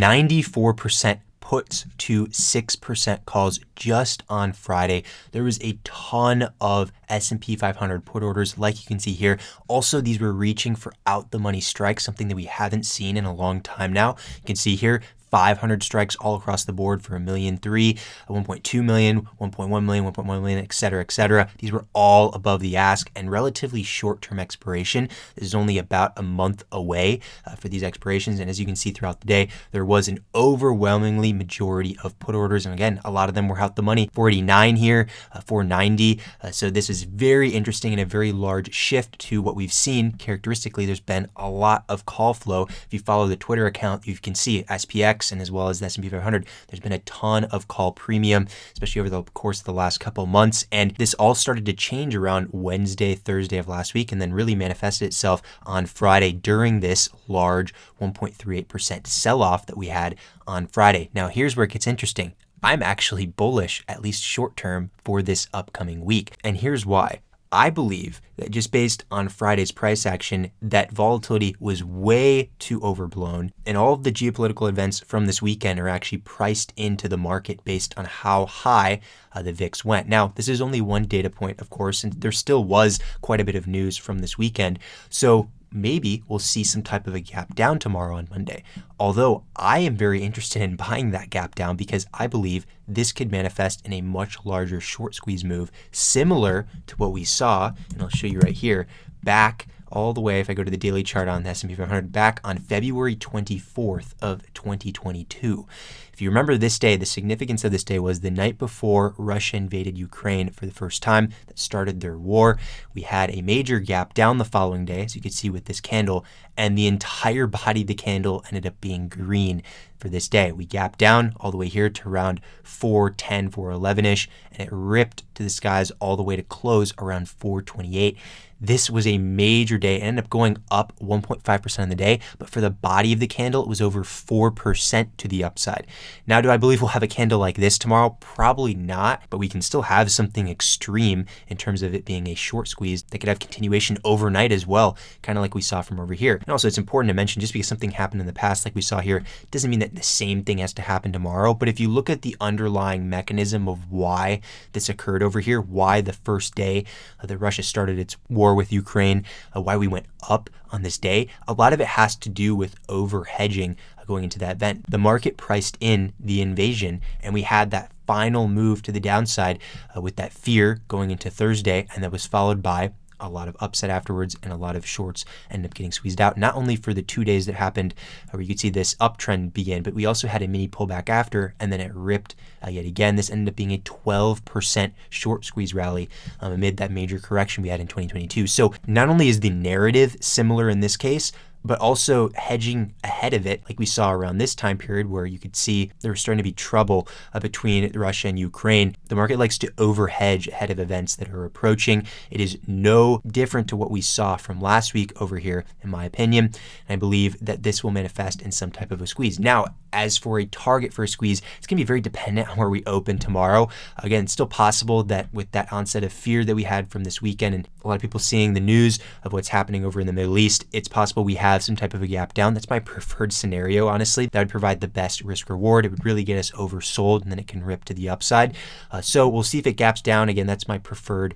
94% puts to 6% calls just on Friday. There was a ton of S&P 500 put orders, like you can see here. Also, these were reaching for out the money strikes, something that we haven't seen in a long time now. You can see here 500 strikes all across the board for 1.3 million, 1.2 million, 1.1 million, 1.1 million, et cetera, et cetera. These were all above the ask and relatively short-term expiration. This is only about a month away for these expirations. And as you can see throughout the day, there was an overwhelmingly majority of put orders. And again, a lot of them were out the money. 489 here, 490. So this is very interesting and a very large shift to what we've seen. Characteristically, there's been a lot of call flow. If you follow the Twitter account, you can see SPX and as well as the S&P 500, there's been a ton of call premium, especially over the course of the last couple months. And this all started to change around Wednesday, Thursday of last week, and then really manifested itself on Friday during this large 1.38% sell-off that we had on Friday. Now, here's where it gets interesting. I'm actually bullish, at least short term, for this upcoming week. And here's why. I believe that just based on Friday's price action, that volatility was way too overblown. And all of the geopolitical events from this weekend are actually priced into the market based on how high the VIX went. Now, this is only one data point, of course, and there still was quite a bit of news from this weekend. So maybe we'll see some type of a gap down tomorrow on Monday. Although I am very interested in buying that gap down because I believe this could manifest in a much larger short squeeze move, similar to what we saw, and I'll show you right here, back all the way, if I go to the daily chart on the S&P 500, back on February 24th of 2022. If you remember this day, the significance of this day was the night before Russia invaded Ukraine for the first time, that started their war. We had a major gap down the following day, as you can see with this candle, and the entire body of the candle ended up being green for this day. We gapped down all the way here to around 410, 411-ish, and it ripped to the skies all the way to close around 428. This was a major day. It ended up going up 1.5% on the day, but for the body of the candle, it was over 4% to the upside. Now, do I believe we'll have a candle like this tomorrow? Probably not, but we can still have something extreme in terms of it being a short squeeze that could have continuation overnight as well, kind of like we saw from over here. And also, it's important to mention, just because something happened in the past like we saw here, doesn't mean that the same thing has to happen tomorrow. But if you look at the underlying mechanism of why this occurred over here, why the first day that Russia started its war with Ukraine, why we went up on this day, a lot of it has to do with over-hedging going into that event. The market priced in the invasion, and we had that final move to the downside with that fear going into Thursday, and that was followed by a lot of upset afterwards, and a lot of shorts ended up getting squeezed out, not only for the 2 days that happened where you could see this uptrend begin, but we also had a mini pullback after, and then it ripped yet again. This ended up being a 12% short squeeze rally amid that major correction we had in 2022. So not only is the narrative similar in this case, but also hedging ahead of it, like we saw around this time period where you could see there was starting to be trouble between Russia and Ukraine. The market likes to over-hedge ahead of events that are approaching. It is no different to what we saw from last week over here, in my opinion. And I believe that this will manifest in some type of a squeeze. Now, as for a target for a squeeze, it's going to be very dependent on where we open tomorrow. Again, it's still possible that with that onset of fear that we had from this weekend and a lot of people seeing the news of what's happening over in the Middle East, it's possible we have some type of a gap down. That's my preferred scenario, honestly. That would provide the best risk reward. It would really get us oversold, and then it can rip to the upside. So we'll see if it gaps down. Again, that's my preferred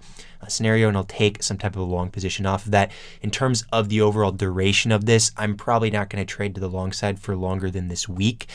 scenario, and I'll take some type of a long position off of that. In terms of the overall duration of this, I'm probably not going to trade to the long side for longer than this week.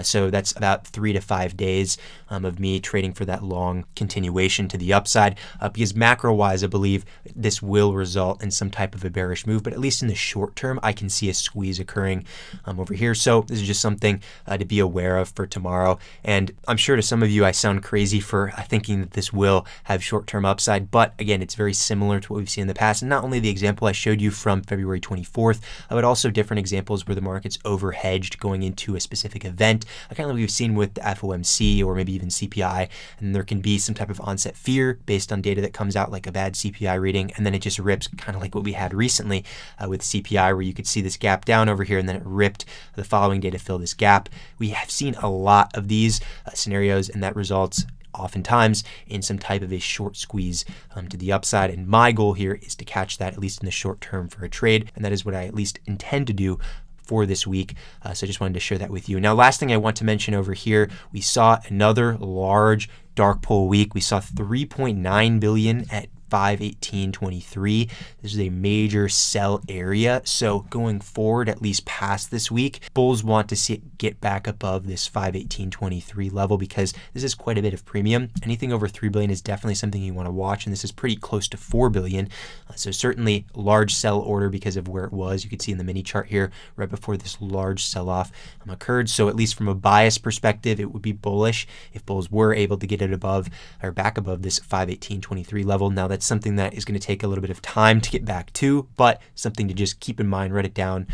So that's about 3 to 5 days of me trading for that long continuation to the upside, because macro-wise, I believe this will result in some type of a bearish move, but at least in the short term, I can see a squeeze occurring over here. So this is just something to be aware of for tomorrow. And I'm sure to some of you, I sound crazy for thinking that this will have short-term upside, but again, it's very similar to what we've seen in the past. And not only the example I showed you from February 24th, but also different examples where the market's over-hedged going into a specific event, kind of like we've seen with the FOMC or maybe even CPI. And there can be some type of onset fear based on data that comes out, like a bad CPI reading, and then it just rips, kind of like what we had recently with CPI, where you could see this gap down over here, and then it ripped the following day to fill this gap. We have seen a lot of these scenarios, and that results oftentimes in some type of a short squeeze to the upside. And my goal here is to catch that, at least in the short term, for a trade. And that is what I at least intend to do for this week. So I just wanted to share that with you. Now, last thing I want to mention over here, we saw another large dark pool week. We saw 3.9 billion at 518.23. This is a major sell area. So going forward, at least past this week, bulls want to see it get back above this 518.23 level because this is quite a bit of premium. Anything over 3 billion is definitely something you want to watch, and this is pretty close to 4 billion. So certainly large sell order because of where it was. You can see in the mini chart here right before this large sell-off occurred. So at least from a bias perspective, it would be bullish if bulls were able to get it above or back above this 518.23 level. Now that's something that is going to take a little bit of time to get back to, but something to just keep in mind, write it down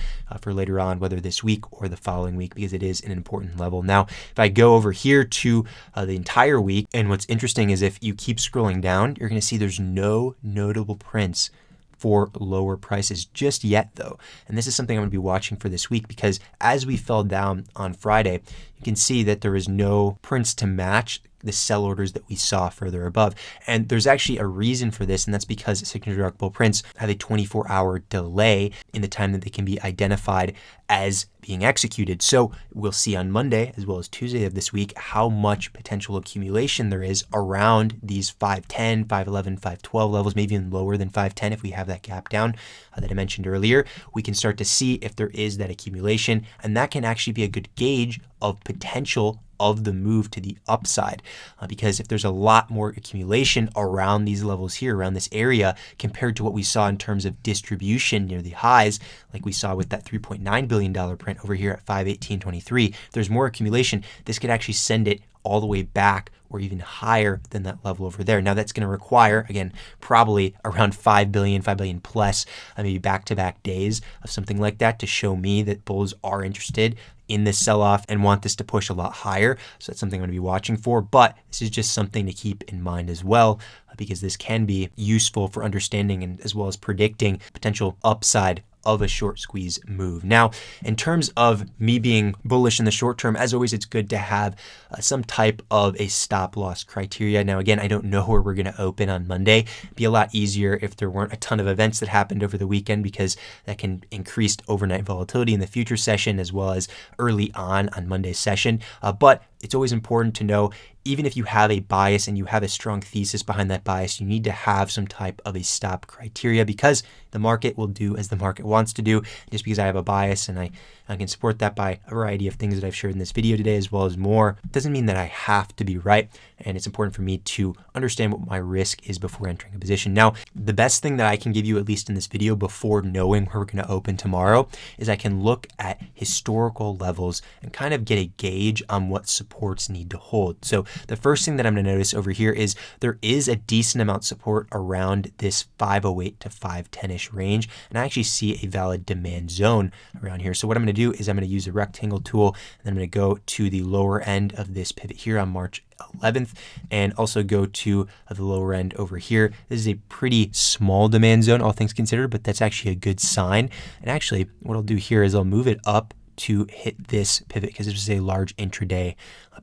for later on, whether this week or the following week, because it is an important level. Now, if I go over here to the entire week, and what's interesting is if you keep scrolling down, you're going to see there's no notable prints for lower prices just yet though. And this is something I'm going to be watching for this week because as we fell down on Friday, you can see that there is no prints to match the sell orders that we saw further above. And there's actually a reason for this, and that's because signature dark bull prints have a 24-hour delay in the time that they can be identified as being executed. So we'll see on Monday as well as Tuesday of this week how much potential accumulation there is around these 510, 511, 512 levels, maybe even lower than 510 if we have that gap down that I mentioned earlier. We can start to see if there is that accumulation, and that can actually be a good gauge of potential of the move to the upside because if there's a lot more accumulation around these levels here, around this area, compared to what we saw in terms of distribution near the highs, like we saw with that $3.9 billion print over here at 518.23, if there's more accumulation, this could actually send it all the way back or even higher than that level over there. Now that's going to require, again, probably around 5 billion plus, maybe back-to-back days of something like that to show me that bulls are interested in this sell-off and want this to push a lot higher. So that's something I'm going to be watching for, but this is just something to keep in mind as well because this can be useful for understanding and as well as predicting potential upside of a short squeeze move. Now, in terms of me being bullish in the short term, as always, it's good to have some type of a stop loss criteria. Now, again, I don't know where we're going to open on Monday. It'd be a lot easier if there weren't a ton of events that happened over the weekend because that can increase overnight volatility in the future session as well as early on Monday's session. But it's always important to know, even if you have a bias and you have a strong thesis behind that bias, you need to have some type of a stop criteria because the market will do as the market wants to do. Just because I have a bias and I can support that by a variety of things that I've shared in this video today as well as more, doesn't mean that I have to be right. And it's important for me to understand what my risk is before entering a position. Now, the best thing that I can give you, at least in this video, before knowing where we're going to open tomorrow, is I can look at historical levels and kind of get a gauge on what supports need to hold. So the first thing that I'm going to notice over here is there is a decent amount of support around this 508 to 510-ish range. And I actually see a valid demand zone around here. So what I'm going to do is I'm going to use a rectangle tool, and then I'm going to go to the lower end of this pivot here on March 11th and also go to the lower end over here. This is a pretty small demand zone, all things considered, but that's actually a good sign. And actually what I'll do here is I'll move it up to hit this pivot because this was a large intraday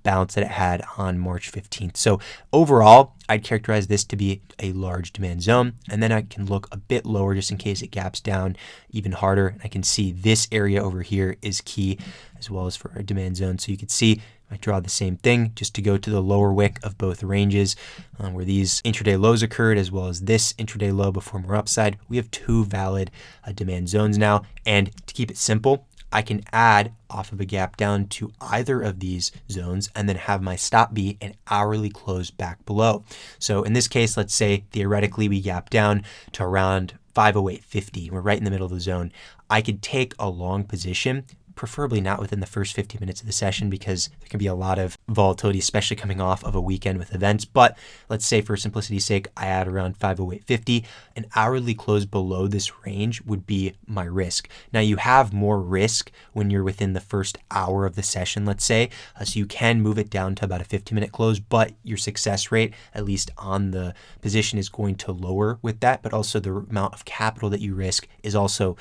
bounce that it had on March 15th. So overall, I'd characterize this to be a large demand zone. And then I can look a bit lower just in case it gaps down even harder. I can see this area over here is key as well as for a demand zone. So you can see I draw the same thing just to go to the lower wick of both ranges where these intraday lows occurred as well as this intraday low before more upside. We have two valid demand zones now. And to keep it simple, I can add off of a gap down to either of these zones and then have my stop be an hourly close back below. So in this case, let's say theoretically we gap down to around 508.50. We're right in the middle of the zone. I could take a long position, preferably not within the first 50 minutes of the session because there can be a lot of volatility, especially coming off of a weekend with events. But let's say for simplicity's sake, I add around 508.50. An hourly close below this range would be my risk. Now you have more risk when you're within the first hour of the session, let's say. So you can move it down to about a 50-minute close, but your success rate, at least on the position, is going to lower with that. But also the amount of capital that you risk is also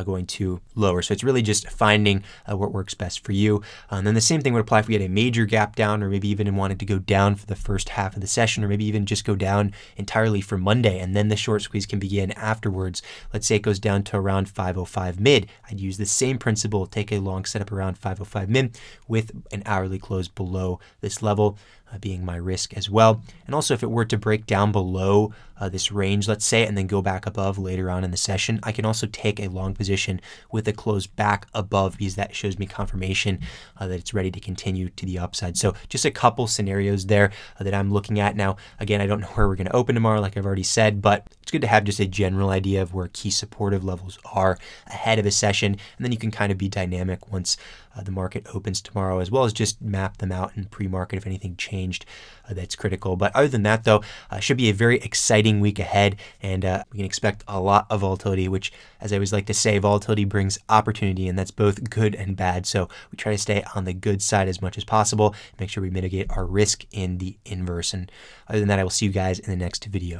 going to lower. So it's really just finding finding what works best for you. And then the same thing would apply if we had a major gap down, or maybe even wanted to go down for the first half of the session, or maybe even just go down entirely for Monday, and then the short squeeze can begin afterwards. Let's say it goes down to around 505 mid. I'd use the same principle, take a long setup around 505 mid with an hourly close below this level, being my risk as well. And also, if it were to break down below this range, let's say, and then go back above later on in the session, I can also take a long position with a close back above, because that shows me confirmation that it's ready to continue to the upside. So just a couple scenarios there that I'm looking at. Now, again, I don't know where we're going to open tomorrow, like I've already said, but it's good to have just a general idea of where key supportive levels are ahead of a session, and then you can kind of be dynamic once the market opens tomorrow, as well as just map them out in pre-market if anything changed that's critical. But other than that, though, should be a very exciting week ahead, and we can expect a lot of volatility, which, as I always like to say, volatility brings opportunity, and that's both good and bad. So we try to stay on the good side as much as possible, make sure we mitigate our risk in the inverse. And other than that, I will see you guys in the next video.